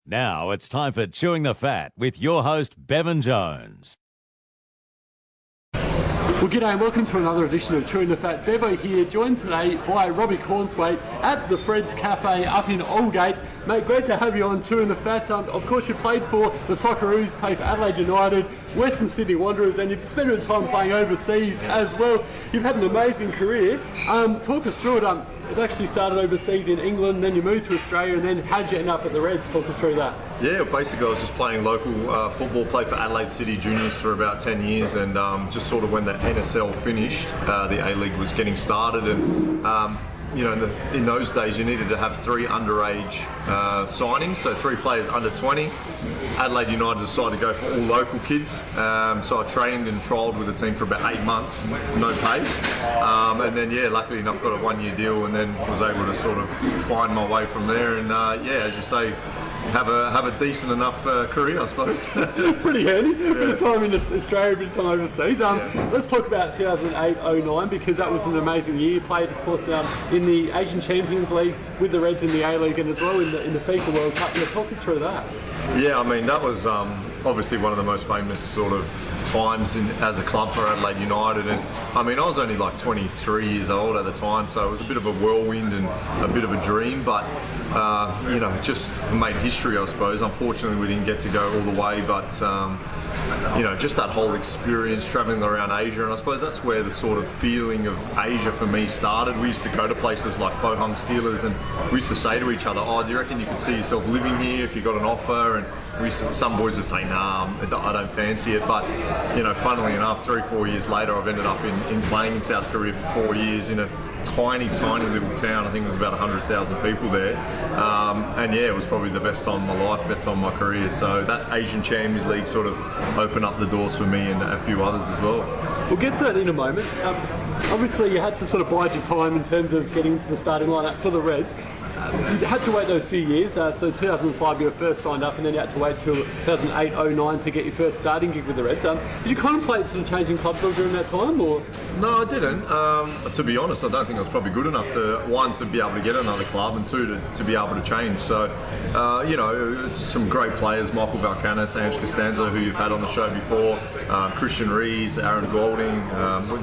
Now it's time for Chewing the Fat with your host, Bevan Jones. Well, g'day and welcome to another edition of Chewing the Fat. Bevo here, joined today by Robbie Cornthwaite at the Fred's Cafe up in Aldgate. Mate, great to have you on Chewing the Fat. Of course, you played for the Socceroos, played for Adelaide United, Western Sydney Wanderers, and you've spent a bit of time playing overseas as well. You've had an amazing career. Talk us through it. It actually started overseas in England, then you moved to Australia, and then how'd you end up at the Reds? Talk us through that. Yeah, basically I was just playing local football, played for Adelaide City Juniors for about 10 years, and just sort of when the NSL finished, the A-League was getting started, and you know, in those days you needed to have 3 underage signings, so 3 players under 20. Adelaide United decided to go for all local kids, so I trained and trialled with the team for about 8 months, no pay, and then luckily enough got a 1-year deal, and then was able to sort of find my way from there, and as you say, have a decent enough career, I suppose. Pretty handy. Bit of time in Australia, bit of time overseas. Let's talk about 2008-09 because that was an amazing year. You played, of course, in the Asian Champions League with the Reds in the A-League and as well in the FIFA World Cup. Talk us through that. Yeah, I mean, that was obviously one of the most famous sort of times as a club for Adelaide United, and I mean I was only like 23 years old at the time, so it was a bit of a whirlwind and a bit of a dream, but just made history, I suppose. Unfortunately we didn't get to go all the way, but just that whole experience travelling around Asia, and I suppose that's where the sort of feeling of Asia for me started. We used to go to places like Pohang Steelers, and we used to say to each other, oh, do you reckon you could see yourself living here if you got an offer? And some boys would say, nah, I don't fancy it, but funnily enough, 3-4 years later I've ended up in playing in South Korea for 4 years in a tiny little town. I think there was about 100,000 people there, and it was probably the best time of my life, best time of my career. So that Asian Champions League sort of opened up the doors for me and a few others as well. We'll get to that in a moment. Obviously you had to sort of bide your time in terms of getting into the starting lineup for the Reds. You had to wait those few years, so 2005 you were first signed up, and then you had to wait till 2008-09 to get your first starting gig with the Reds. Did you contemplate sort of changing clubs during that time, or? No, I didn't. To be honest, I don't think I was probably good enough to be able to get another club, and to be able to change. So, some great players, Michael Valkanis, Ange Costanza, who you've had on the show before, Christian Rees, Aaron Golding.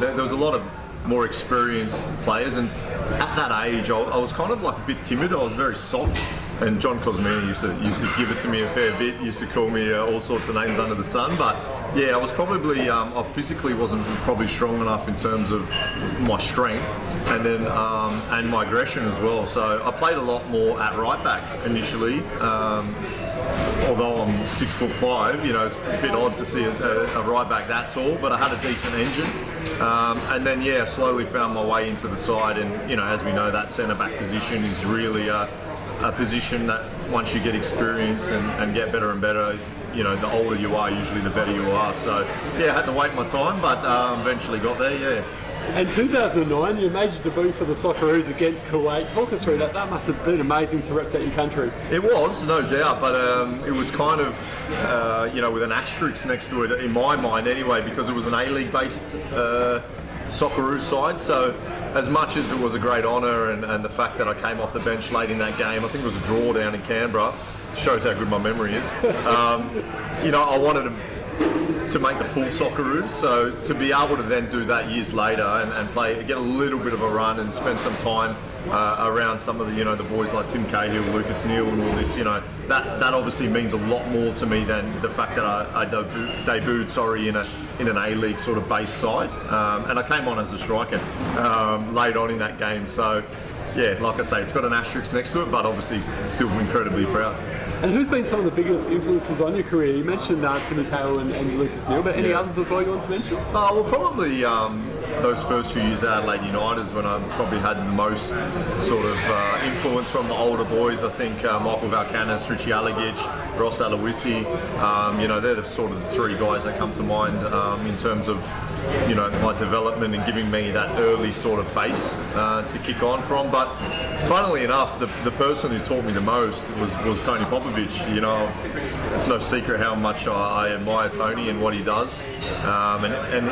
There was a lot of more experienced players, and at that age I was kind of like a bit timid. I was very soft, and John Cosmini used to give it to me a fair bit, used to call me all sorts of names under the sun, but I was probably I physically wasn't probably strong enough in terms of my strength, and then and my aggression as well. So I played a lot more at right back initially, although I'm 6'5", it's a bit odd to see a right back that tall, but I had a decent engine, and then slowly found my way into the side, and as we know, that centre back position is really a position that once you get experience and get better and better, the older you are, usually the better you are. So I had to wait my time, but eventually got there. And 2009, you made your debut for the Socceroos against Kuwait. Talk us through that. That must have been amazing to represent your country. It was, no doubt, but it was kind of, with an asterisk next to it in my mind anyway, because it was an A-League based Socceroos side. So as much as it was a great honour, and the fact that I came off the bench late in that game, I think it was a draw down in Canberra, shows how good my memory is. I wanted to make the full Socceroos, so to be able to then do that years later and play, get a little bit of a run and spend some time around some of the boys like Tim Cahill, Lucas Neal, and all this, that obviously means a lot more to me than the fact that I debuted in an A-League sort of base side, and I came on as a striker late on in that game. So like I say, it's got an asterisk next to it, but obviously still incredibly proud. And who's been some of the biggest influences on your career? You mentioned Tim Cahill and Lucas Neal, but any others as well you want to mention? Well, probably those first few years at Adelaide United is when I probably had the most sort of influence from the older boys. I think Michael Valkanis, Richie Alagic, Ross Aloisi, they're the sort of the 3 guys that come to mind in terms of my development and giving me that early sort of base to kick on from. But funnily enough, the person who taught me the most was Tony Popovich. It's no secret how much I admire Tony and what he does. And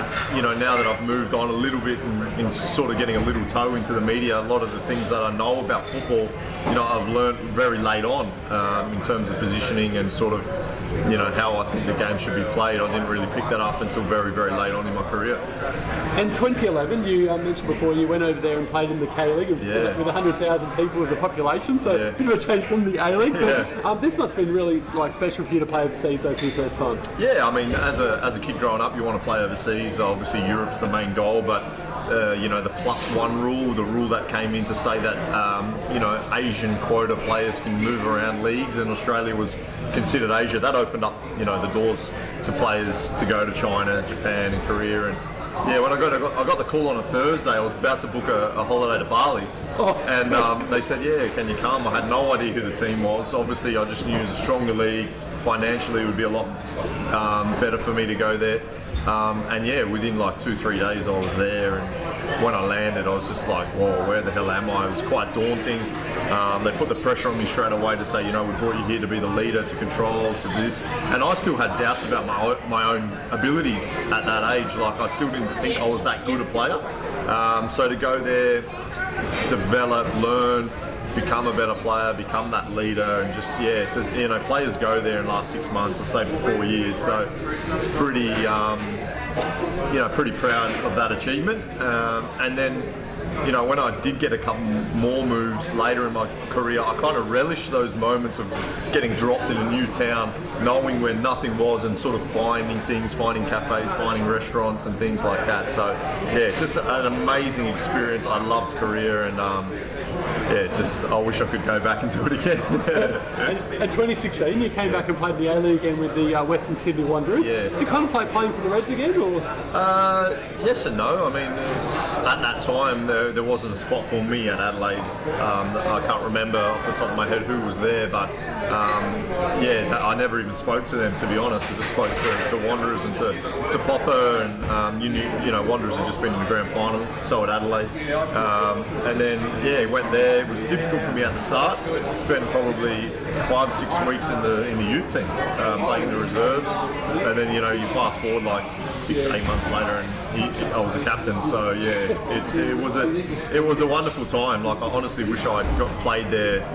now that I've moved on a little bit and sort of getting a little toe into the media, a lot of the things that I know about football I've learned very late on in terms of positioning and sort of, how I think the game should be played. I didn't really pick that up until very, very late on in my career. In 2011, you mentioned before, you went over there and played in the K-League with 100,000 people as a population, so a bit of a change from the A-League. But this must have been really special for you to play overseas for the first time. Yeah, I mean, as a kid growing up, you want to play overseas. Obviously, Europe's the main goal, but the +1 rule, the rule that came in to say that Asian quota players can move around leagues, and Australia was considered Asia. That opened up the doors to players to go to China, Japan, and Korea. And when I got the call on a Thursday, I was about to book a holiday to Bali, and they said, can you come? I had no idea who the team was. Obviously, I just knew it was a stronger league. Financially, it would be a lot better for me to go there. Within 2-3 days I was there, and when I landed I was just like, whoa, where the hell am I? It was quite daunting. They put the pressure on me straight away to say, we brought you here to be the leader, to control, to this, and I still had doubts about my own abilities at that age. I still didn't think I was that good a player. So to go there, develop, learn, become a better player, become that leader, and just players go there and last 6 months. I stayed for 4 years, so it's pretty pretty proud of that achievement. And then when I did get a couple more moves later in my career, I kind of relished those moments of getting dropped in a new town, knowing where nothing was, and sort of finding things, finding cafes, finding restaurants and things like that. So just an amazing experience. I loved Korea, and I wish I could go back and do it again. In 2016, you came back and played the A-League again with the Western Sydney Wanderers. Did you kind of playing for the Reds again, or? Yes and no. I mean, at that time there wasn't a spot for me at Adelaide. I can't remember off the top of my head who was there, but I never even spoke to them, to be honest. I just spoke to Wanderers and to Popper, and Wanderers had just been in the grand final, so at Adelaide, and then went there. It was difficult for me at the start. Spent probably 5-6 weeks in the youth team, playing the reserves, and then you fast forward 6-8 months later, and I was the captain. So it was a wonderful time. I honestly wish I got played there.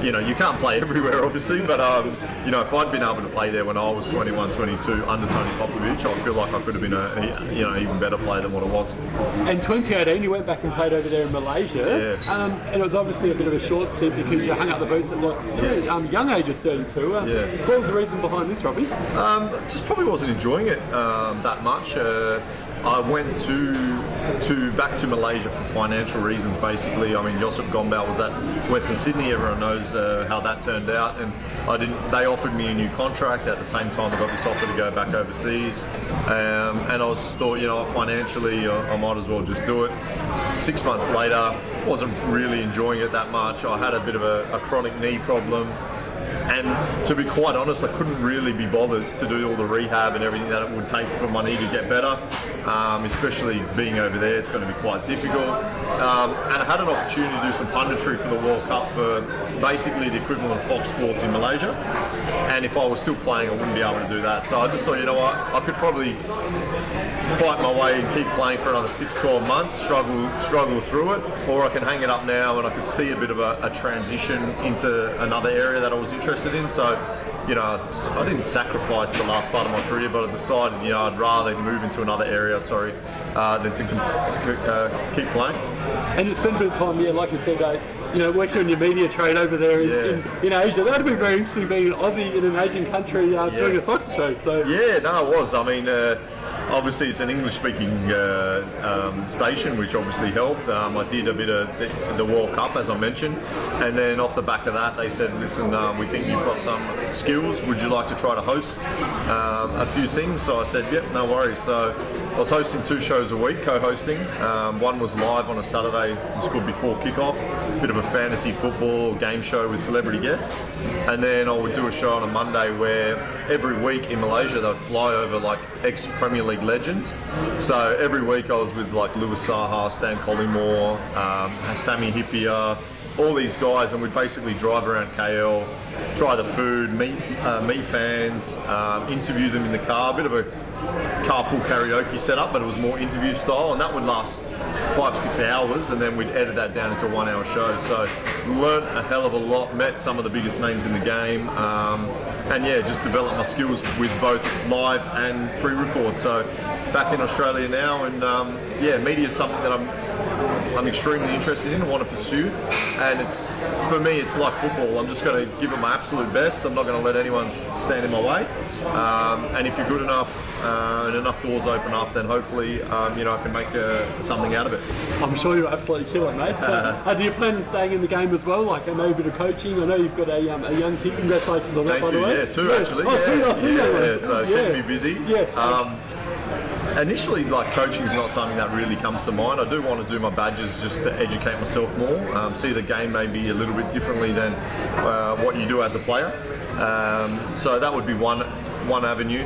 You can't play everywhere, obviously, but if I'd been able to play there when I was 21, 22 under Tony Popovich, I feel like I could have been a even better player than what I was. In 2018, you went back and played over there in Malaysia, and it was obviously a bit of a short stint because you hung up the boots at the young age of 32. What was the reason behind this, Robbie? Just probably wasn't enjoying it that much. I went back to Malaysia for financial reasons, basically. I mean, Josip Gombau was at Western Sydney. Everyone knows how that turned out, and they offered me a new contract. At the same time, I got this offer to go back overseas, and I thought, financially, I might as well just do it. 6 months later, wasn't really enjoying it that much. I had a bit of a chronic knee problem. And to be quite honest, I couldn't really be bothered to do all the rehab and everything that it would take for my knee to get better, especially being over there. It's going to be quite difficult. And I had an opportunity to do some punditry for the World Cup for basically the equivalent of Fox Sports in Malaysia. And if I was still playing, I wouldn't be able to do that. So I just thought, I could probably fight my way and keep playing for another 6-12 months, struggle through it, or I can hang it up now, and I could see a bit of a transition into another area that I was interested in. So I didn't sacrifice the last part of my career, but I decided I'd rather move into another area than to keep playing. And you spent a bit of time, like you said, working on your media trade over there in Asia. That would be very interesting, being an Aussie in an Asian country doing a soccer show. So it was. I mean, obviously it's an English-speaking station, which obviously helped. I did a bit of the World Cup, as I mentioned, and then off the back of that, they said, "Listen, we think you've got some skills. Would you like to try to host a few things?" So I said, "Yep, no worries." So I was hosting 2 shows a week, co-hosting. One was live on a Saturday, it's called Before Kickoff, a bit of a fantasy football game show with celebrity guests. And then I would do a show on a Monday where every week in Malaysia they'd fly over ex-Premier League legends. So every week I was with Louis Saha, Stan Collymore, Sammy Hippier, all these guys, and we'd basically drive around KL, try the food, meet fans, interview them in the car. A bit of a carpool karaoke setup, but it was more interview style, and that would last 5-6 hours, and then we'd edit that down into a 1 hour show. So learnt a hell of a lot, met some of the biggest names in the game, and yeah, just developed my skills with both live and pre-record. So back in Australia now, and yeah, media is something that I'm extremely interested in and want to pursue, and it's, for me, it's like football. I'm just going to give it my absolute best. I'm not going to let anyone stand in my way, and if you're good enough and enough doors open up, then hopefully you know, I can make something out of it. I'm sure you'll absolutely kill it, mate. So, do you plan on staying in the game as well, like maybe a bit of coaching? I know you've got a young kid. Congratulations on that, by the way. Yeah, two actually. So keeping me busy. Yes. Initially, like, coaching is not something that really comes to mind. I do want to do my badges just to educate myself more, see the game maybe a little bit differently than what you do as a player. So that would be one avenue.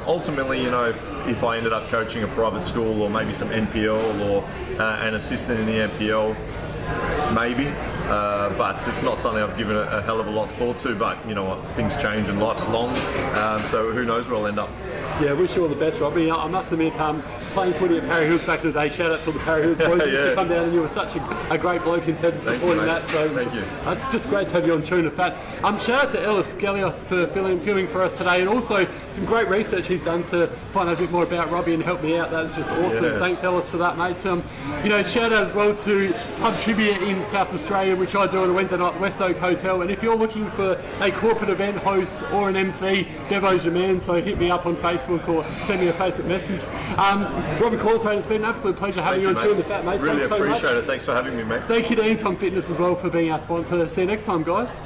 Ultimately, you know, if I ended up coaching a private school or maybe some NPL or an assistant in the NPL, maybe. But it's not something I've given a hell of a lot of thought to. But you know what, things change and life's long, so who knows where I'll end up. Yeah, wish you all the best, Robbie. I must admit, playing footy at Parry Hills back in the day, shout out to the Parry Hills boys. Used to come down, and you were such a great bloke in terms of supporting that. So thank you. It's just great to have you on Chewing the Fat. Shout out to Ellis Galios for filming for us today, and also some great research he's done to find out a bit more about Robbie and help me out. That's just awesome. Yeah. Thanks, Ellis, for that, mate. You know, shout out as well to Pub Trivia in South Australia, which I do on a Wednesday night at the West Oak Hotel. And if you're looking for a corporate event host or an MC, Bevo's your man. So hit me up on Facebook or send me a Facebook message. Robbie Cornthwaite, it's been an absolute pleasure having you on Chewing the Fat, mate. Really Thanks so much. appreciate it. Thanks for having me, mate. Thank you to Anton Fitness as well for being our sponsor. See you next time, guys.